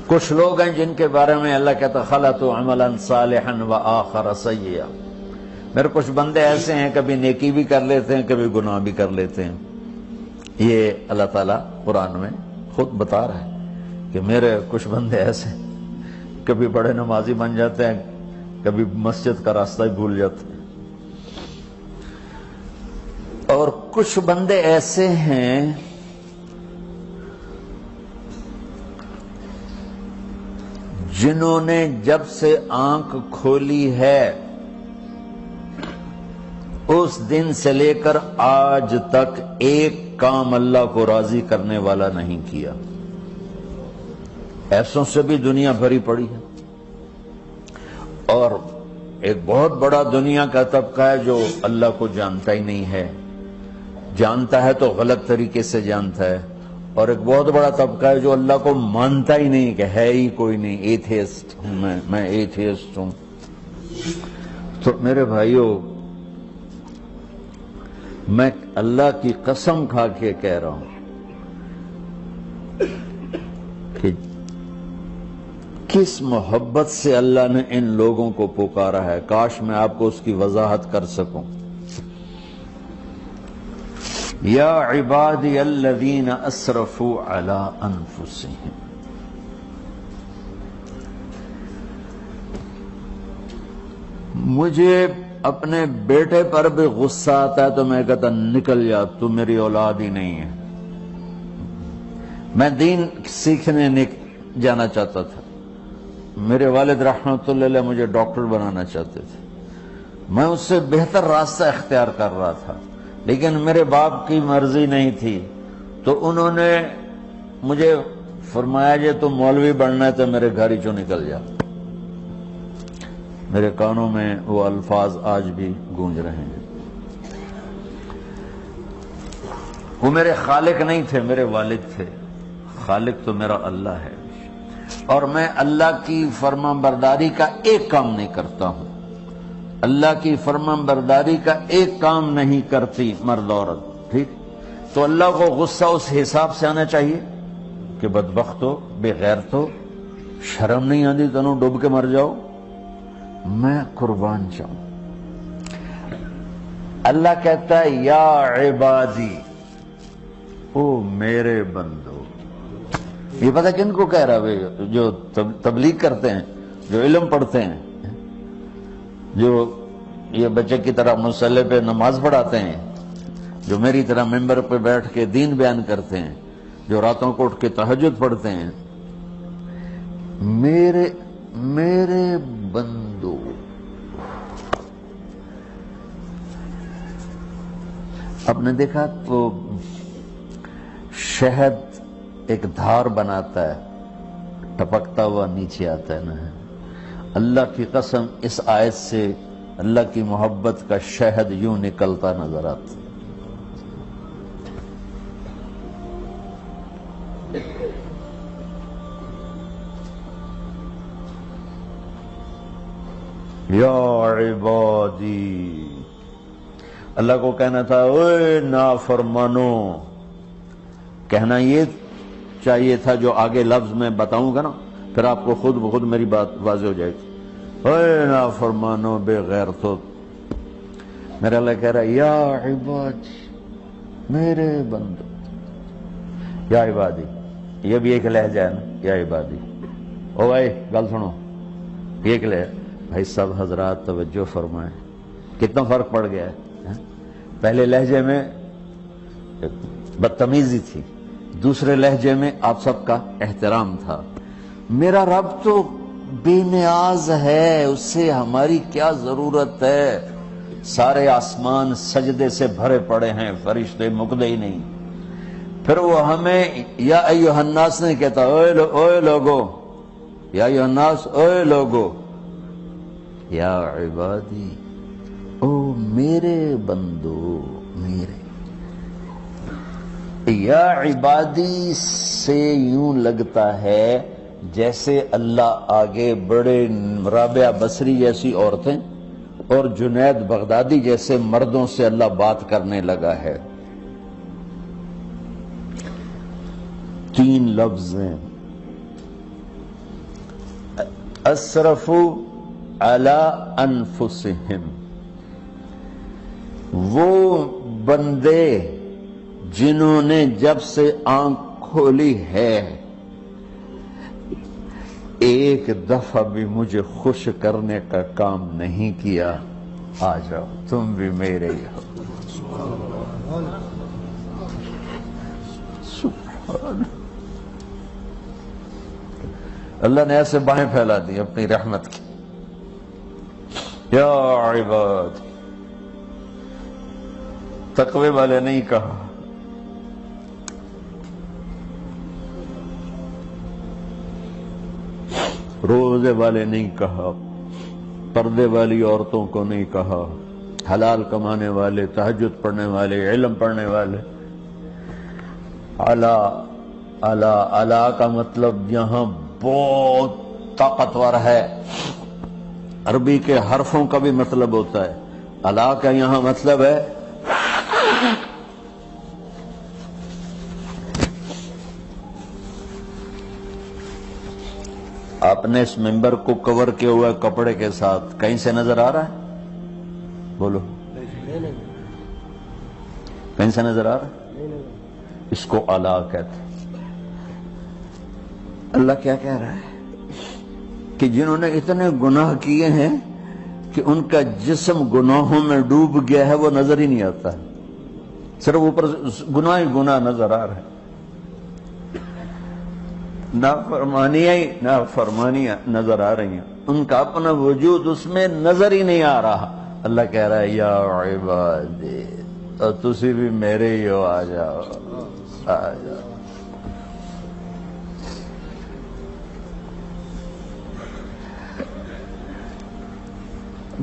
کچھ لوگ ہیں جن کے بارے میں اللہ کہتا خلطوا عملا صالحا وآخر سیئا، میرے کچھ بندے ایسے ہیں کبھی نیکی بھی کر لیتے ہیں کبھی گناہ بھی کر لیتے ہیں۔ یہ اللہ تعالیٰ قرآن میں خود بتا رہا ہے کہ میرے کچھ بندے ایسے ہیں، کبھی بڑے نمازی بن جاتے ہیں کبھی مسجد کا راستہ ہی بھول جاتے ہیں، اور کچھ بندے ایسے ہیں جنہوں نے جب سے آنکھ کھولی ہے اس دن سے لے کر آج تک ایک کام اللہ کو راضی کرنے والا نہیں کیا۔ ایسوں سے بھی دنیا بھری پڑی ہے، اور ایک بہت بڑا دنیا کا طبقہ ہے جو اللہ کو جانتا ہی نہیں ہے، جانتا ہے تو غلط طریقے سے جانتا ہے، اور ایک بہت بڑا طبقہ ہے جو اللہ کو مانتا ہی نہیں کہ ہے ہی کوئی نہیں، ایتھیسٹ ہوں میں ایتھیسٹ ہوں۔ تو میرے بھائیوں، میں اللہ کی قسم کھا کے کہہ رہا ہوں کہ کس محبت سے اللہ نے ان لوگوں کو پکارا ہے، کاش میں آپ کو اس کی وضاحت کر سکوں۔ یا عبادی الذین اسرفوا علی انفسہم، مجھے اپنے بیٹے پر بھی غصہ آتا ہے تو میں کہتا نکل جا، تو میری اولاد ہی نہیں ہے۔ میں دین سیکھنے جانا چاہتا تھا، میرے والد رحمۃ اللہ علیہ مجھے ڈاکٹر بنانا چاہتے تھے، میں اس سے بہتر راستہ اختیار کر رہا تھا، لیکن میرے باپ کی مرضی نہیں تھی، تو انہوں نے مجھے فرمایا جی تم مولوی بننا ہے تو میرے گھر ہی چوں نکل جا۔ میرے کانوں میں وہ الفاظ آج بھی گونج رہے ہیں۔ وہ میرے خالق نہیں تھے، میرے والد تھے، خالق تو میرا اللہ ہے، اور میں اللہ کی فرمان برداری کا ایک کام نہیں کرتا ہوں، اللہ کی فرمان برداری کا ایک کام نہیں کرتی مرد عورت، ٹھیک؟ تو اللہ کو غصہ اس حساب سے آنا چاہیے کہ بدبخت ہو، بے غیرت ہو، شرم نہیں آتی تنوں ڈوب کے مر جاؤ۔ میں قربان جاؤں، اللہ کہتا ہے یا عبادی، او میرے بندو۔ یہ پتہ کن کو کہہ رہا ہے؟ جو تبلیغ کرتے ہیں، جو علم پڑھتے ہیں، جو یہ بچے کی طرح مصلی پہ نماز پڑھاتے ہیں، جو میری طرح ممبر پہ بیٹھ کے دین بیان کرتے ہیں، جو راتوں کو اٹھ کے تہجد پڑھتے ہیں۔ میرے بندو، آپ نے دیکھا تو شہد ایک دھار بناتا ہے، ٹپکتا ہوا نیچے آتا ہے نا۔ اللہ کی قسم اس آیت سے اللہ کی محبت کا شہد یوں نکلتا نظر آتا۔ یا عبادی، اللہ کو کہنا تھا اوے نافرمانو، کہنا یہ چاہیے تھا جو آگے لفظ میں بتاؤں گا نا، پھر آپ کو خود بخود میری بات واضح ہو جائے گی۔ اوے نافرمانو، بے غیرتو، میرا اللہ کہہ رہا ہے یا عبادی، میرے بندو، یا عبادی، یہ بھی ایک لہجہ ہے نا، یا عبادی۔ او بھائی گل سنو، یہ ایک لہجہ، بھائی سب حضرات توجہ فرمائیں، کتنا فرق پڑ گیا ہے۔ پہلے لہجے میں بدتمیزی تھی، دوسرے لہجے میں آپ سب کا احترام تھا۔ میرا رب تو بے نیاز ہے، اس سے ہماری کیا ضرورت ہے؟ سارے آسمان سجدے سے بھرے پڑے ہیں، فرشتے مکدے ہی نہیں۔ پھر وہ ہمیں یا ایھا الناس نہیں کہتا، اوے لوگو، یا ایھا الناس، اوے لوگو، یا عبادی، او میرے بندو، میرے۔ یا عبادی سے یوں لگتا ہے جیسے اللہ آگے بڑے رابعہ بصری جیسی عورتیں اور جنید بغدادی جیسے مردوں سے اللہ بات کرنے لگا ہے۔ 3 لفظ ہیں، اسرفوا علی انفسہم، وہ بندے جنہوں نے جب سے آنکھ کھولی ہے ایک دفعہ بھی مجھے خوش کرنے کا کام نہیں کیا، آ جاؤ تم بھی میرے ہی ہو۔ سبحان اللہ نے ایسے باہیں پھیلا دی اپنی رحمت کی۔ یا عباد، تقوی والے نہیں کہا، روزے والے نہیں کہا، پردے والی عورتوں کو نہیں کہا، حلال کمانے والے، تہجد پڑھنے والے، علم پڑھنے والے۔ اعلیٰ اعلیٰ اعلیٰ کا مطلب یہاں بہت طاقتور ہے، عربی کے حرفوں کا بھی مطلب ہوتا ہے۔ اعلیٰ کا یہاں مطلب ہے آپ نے اس ممبر کو کور کیا ہوا ہے کپڑے کے ساتھ، کہیں سے نظر آ رہا ہے؟ بولو، کہیں سے نظر آ رہا ہے؟ اس کو اعلیٰ کہتے ہیں۔ اللہ کیا کہہ رہا ہے کہ جنہوں نے اتنے گناہ کیے ہیں کہ ان کا جسم گناہوں میں ڈوب گیا ہے، وہ نظر ہی نہیں آتا ہے، صرف اوپر گناہ ہی گناہ نظر آ رہا ہے، نافرمانیاں نظر آ رہی ہیں، ان کا اپنا وجود اس میں نظر ہی نہیں آ رہا۔ اللہ کہہ رہا ہے یا عبادی، اور تسی بھی میرے ہی ہو، آ جاؤ آ جاؤ۔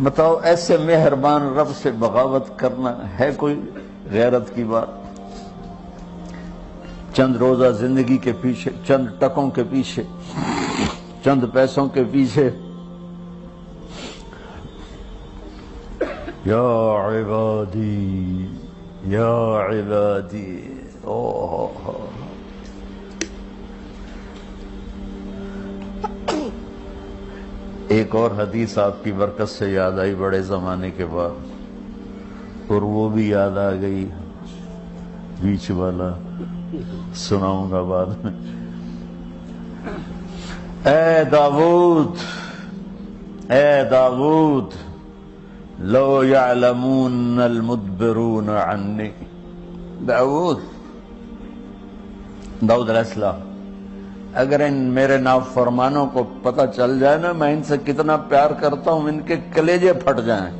بتاؤ ایسے مہربان رب سے بغاوت کرنا ہے کوئی غیرت کی بات؟ چند روزہ زندگی کے پیچھے، چند ٹکوں کے پیچھے، چند پیسوں کے پیچھے، یا عبادی یا عبادی، ایک اور حدیث آپ کی برکت سے یاد آئی بڑے زمانے کے بعد، اور وہ بھی یاد آ گئی، بیچ والا سناؤں گا بعد میں۔ اے داؤد، اے داؤد، لو یعلمون المدبرون عنی، داؤد علیہ السلام، اگر ان میرے نافرمانوں کو پتہ چل جائے نا میں ان سے کتنا پیار کرتا ہوں، ان کے کلیجے پھٹ جائیں۔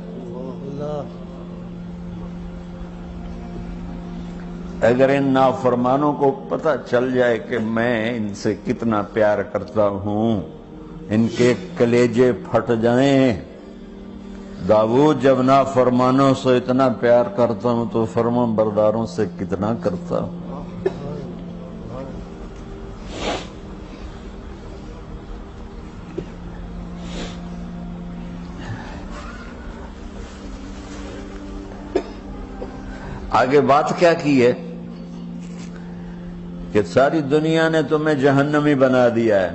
اگر ان نافرمانوں کو پتہ چل جائے کہ میں ان سے کتنا پیار کرتا ہوں، ان کے کلیجے پھٹ جائیں۔ داؤد جب نافرمانوں سے اتنا پیار کرتا ہوں تو فرما برداروں سے کتنا کرتا ہوں۔ آگے بات کیا کی ہے کہ ساری دنیا نے تمہیں جہنمی بنا دیا ہے،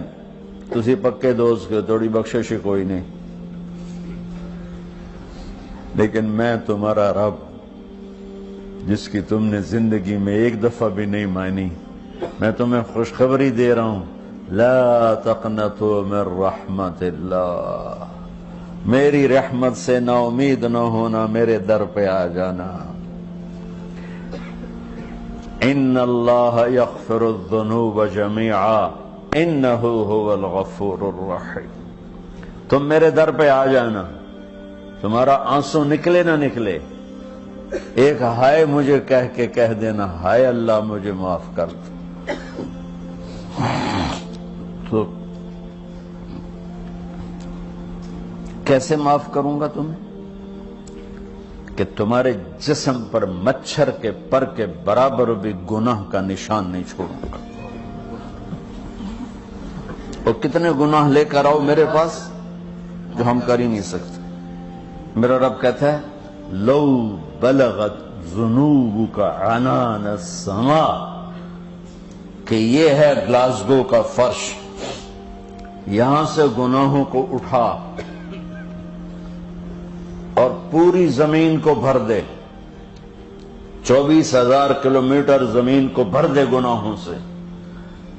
تسی پکے دوست کے، تھوڑی بخشش کوئی نہیں، لیکن میں تمہارا رب جس کی تم نے زندگی میں ایک دفعہ بھی نہیں مانی، میں تمہیں خوشخبری دے رہا ہوں، لا تقنطوا من رحمت اللہ، میری رحمت سے نا امید نہ ہونا، میرے در پہ آ جانا۔ ان اللہ یغفر الذنوب جميعا انہ هو الغفور الرحیم، تم میرے در پہ آ جانا، تمہارا آنسو نکلے نہ نکلے، ایک ہائے مجھے کہہ کے کہہ دینا، ہائے اللہ مجھے معاف کر دو، تو کیسے معاف کروں گا تمہیں؟ کہ تمہارے جسم پر مچھر کے پر کے برابر بھی گناہ کا نشان نہیں چھوڑوں گا۔ اور کتنے گناہ لے کر آؤ میرے پاس جو ہم کر ہی نہیں سکتے۔ میرا رب کہتا ہے لو بلغت ذنوبک عنان السماء، کہ یہ ہے گلاسگو کا فرش، یہاں سے گناہوں کو اٹھا اور پوری زمین کو بھر دے، 24,000 کلومیٹر زمین کو بھر دے گناہوں سے،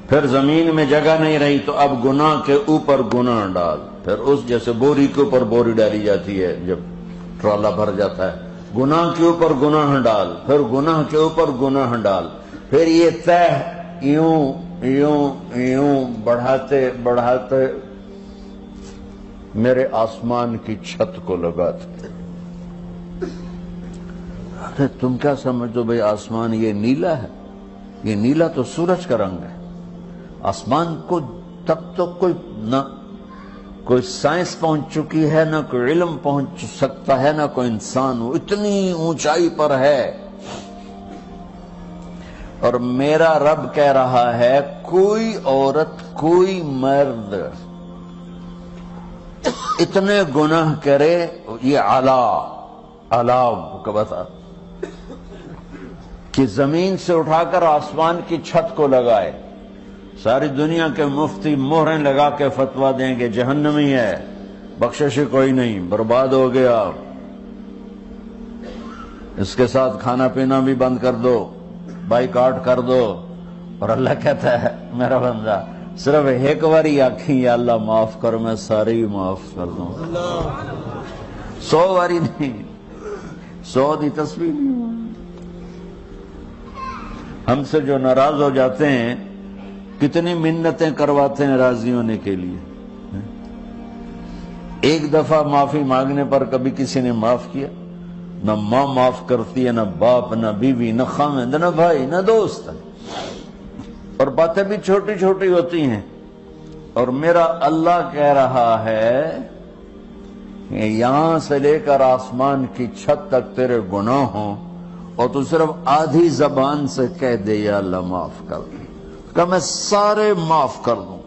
پھر زمین میں جگہ نہیں رہی تو اب گناہ کے اوپر گناہ ڈال، پھر اس جیسے بوری کے اوپر بوری ڈالی جاتی ہے جب ٹرالا بھر جاتا ہے، گناہ کے اوپر گناہ ڈال، پھر گناہ کے اوپر گناہ ڈال، پھر یہ تہ یوں یوں یوں بڑھاتے بڑھاتے میرے آسمان کی چھت کو لگاتے۔ ارے تم کیا سمجھو بھئی آسمان یہ نیلا ہے؟ یہ نیلا تو سورج کا رنگ ہے۔ آسمان کو تب تو کوئی سائنس پہنچ چکی ہے، نہ کوئی علم پہنچ سکتا ہے، نہ کوئی انسان، وہ اتنی اونچائی پر ہے۔ اور میرا رب کہہ رہا ہے کوئی عورت کوئی مرد اتنے گناہ کرے، یہ علاو کا بتا کہ زمین سے اٹھا کر آسمان کی چھت کو لگائے، ساری دنیا کے مفتی مہریں لگا کے فتویٰ دیں گے جہنمی ہے، بخشش کوئی نہیں، برباد ہو گیا، اس کے ساتھ کھانا پینا بھی بند کر دو، بائیکاٹ کر دو۔ اور اللہ کہتا ہے میرا بندہ صرف ایک باری آکھیں یا اللہ معاف کر، میں سارے ہی معاف کر دوں، 100 باری نہیں، 100 دی تسبیح نہیں۔ ہم سے جو ناراض ہو جاتے ہیں کتنی منتیں کرواتے ہیں راضی ہونے کے لیے، ایک دفعہ معافی مانگنے پر کبھی کسی نے معاف کیا؟ نہ ماں معاف کرتی ہے، نہ باپ، نہ بیوی، نہ خاوند، نہ بھائی، نہ دوست، اور باتیں بھی چھوٹی چھوٹی ہوتی ہیں۔ اور میرا اللہ کہہ رہا ہے کہ یہاں سے لے کر آسمان کی چھت تک تیرے گناہ ہوں اور تو صرف آدھی زبان سے کہہ دے یا اللہ معاف کر دے، کہ میں سارے معاف کر دوں۔